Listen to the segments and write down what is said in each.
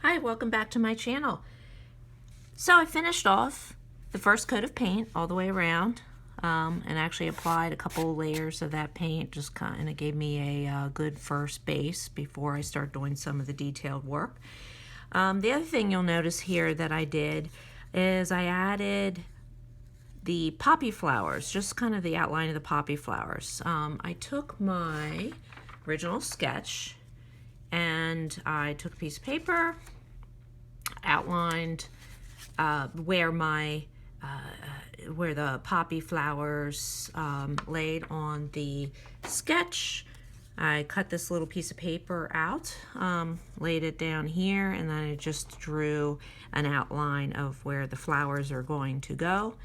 Hi, welcome back to my channel. So I finished off the first coat of paint all the way around and actually applied a couple layers of that paint. Just kind of gave me a good first base before I start doing some of the detailed work. The other thing you'll notice here that I did is I added the poppy flowers, just kind of the outline of the poppy flowers. I took my original sketch and I took a piece of paper, outlined where the poppy flowers laid on the sketch. I cut this little piece of paper out, laid it down here, and then I just drew an outline of where the flowers are going to go.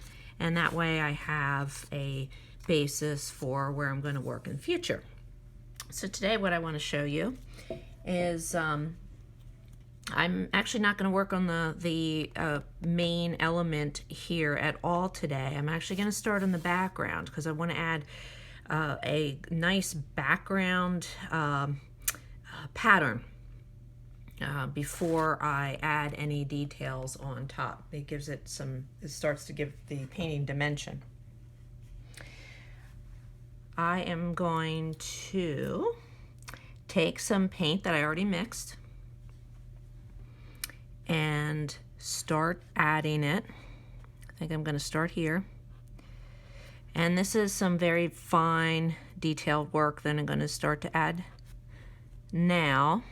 And that way I have a basis for where I'm going to work in the future. So today what I want to show you is I'm actually not going to work on the main element here at all today. I'm actually going to start on the background because I want to add a nice background pattern before I add any details on top. It starts to give the painting dimension. I am going to take some paint that I already mixed and start adding it. I think I'm going to start here. And this is some very fine detailed work that I'm going to start to add now.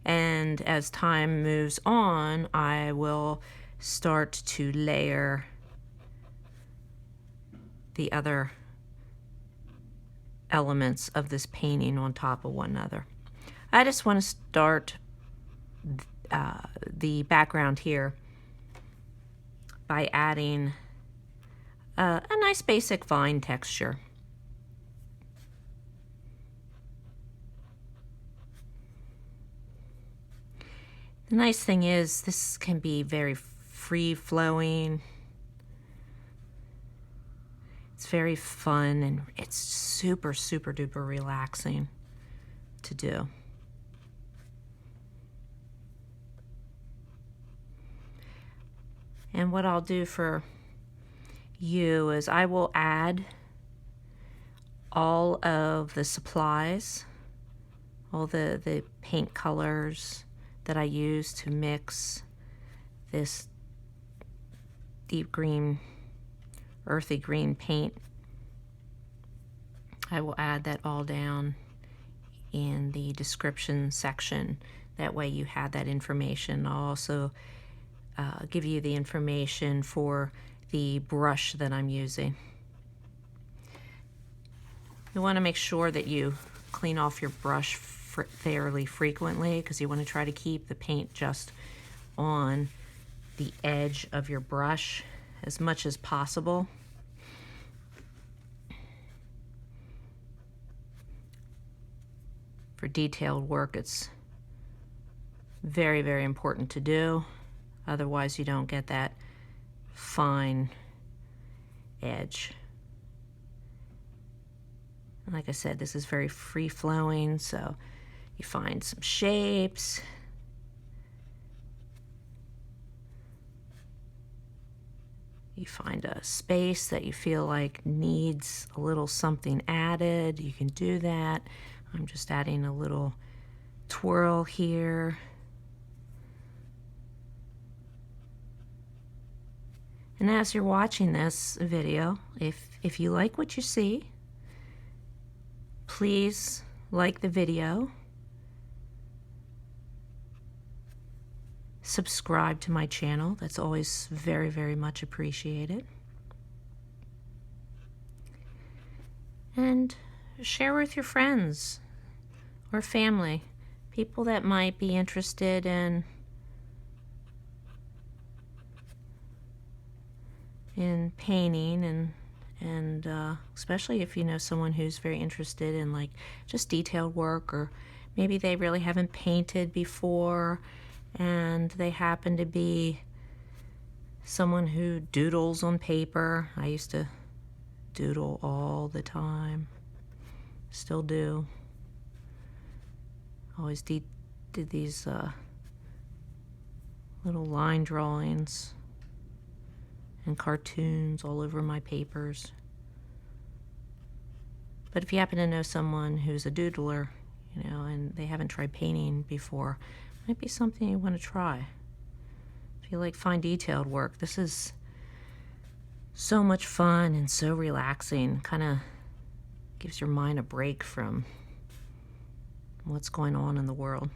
And as time moves on, I will start to layer the other elements of this painting on top of one another. I just want to start the background here by adding a nice basic vine texture. The nice thing is this can be very free-flowing. It's very fun and it's super, super duper relaxing to do. And what I'll do for you is I will add all of the supplies, all the paint colors that I use to mix this deep green, earthy green paint. I will add that all down in the description section. That way you have that information. I'll also give you the information for the brush that I'm using. You want to make sure that you clean off your brush fairly frequently because you want to try to keep the paint just on the edge of your brush as much as possible. For detailed work, it's very, very important to do. Otherwise, you don't get that fine edge. And like I said, this is very free-flowing, so you find some shapes. You find a space that you feel like needs a little something added. You can do that. I'm just adding a little twirl here. And as you're watching this video, if you like what you see, please like the video, subscribe to my channel. That's always very, very much appreciated. And share with your friends or family, people that might be interested in painting, and especially if you know someone who's very interested in like just detailed work, or maybe they really haven't painted before and they happen to be someone who doodles on paper. I used to doodle all the time, still do. Always did these little line drawings and cartoons all over my papers. But if you happen to know someone who's a doodler, you know, and they haven't tried painting before, it might be something you want to try. If you like fine detailed work, this is so much fun and so relaxing. Kind of gives your mind a break from what's going on in the world.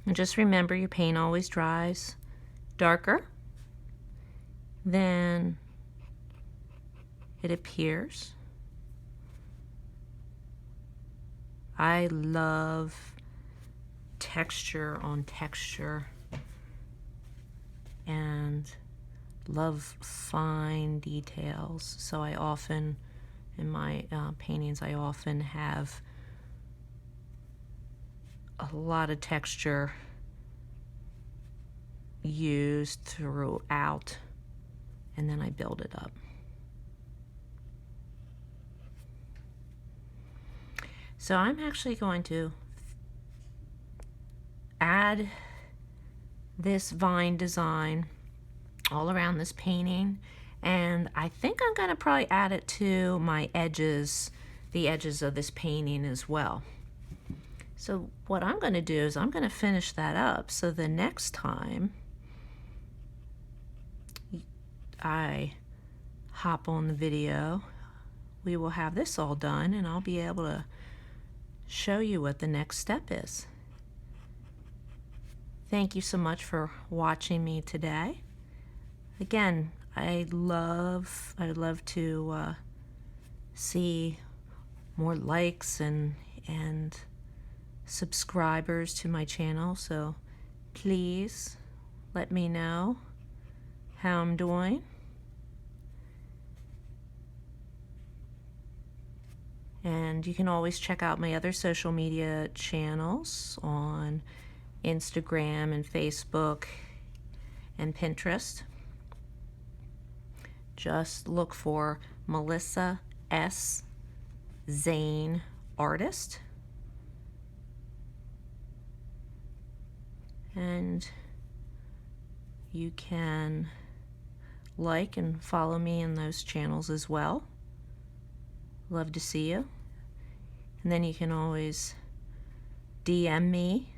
And just remember, your paint always dries darker than it appears. I love texture on texture and love fine details. So I often, in my paintings, I often have a lot of texture used throughout, and then I build it up. So I'm actually going to add this vine design all around this painting, and I think I'm going to probably add it to my edges, the edges of this painting as well. So what I'm going to do is I'm going to finish that up, so the next time I hop on the video, we will have this all done, and I'll be able to show you what the next step is. Thank you so much for watching me today. Again, I'd love to see more likes and subscribers to my channel, so please let me know how I'm doing. And you can always check out my other social media channels on Instagram and Facebook and Pinterest. Just look for Melissa S. Zane Artist. And you can like and follow me in those channels as well. Love to see you. And then you can always DM me,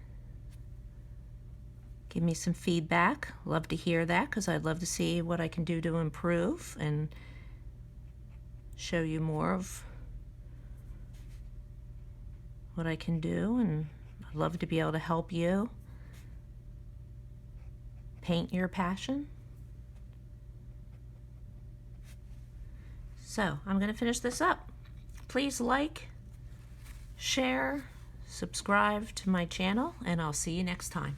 give me some feedback. Love to hear that, because I'd love to see what I can do to improve and show you more of what I can do. And I'd love to be able to help you paint your passion. So I'm going to finish this up. Please like, share, subscribe to my channel, and I'll see you next time.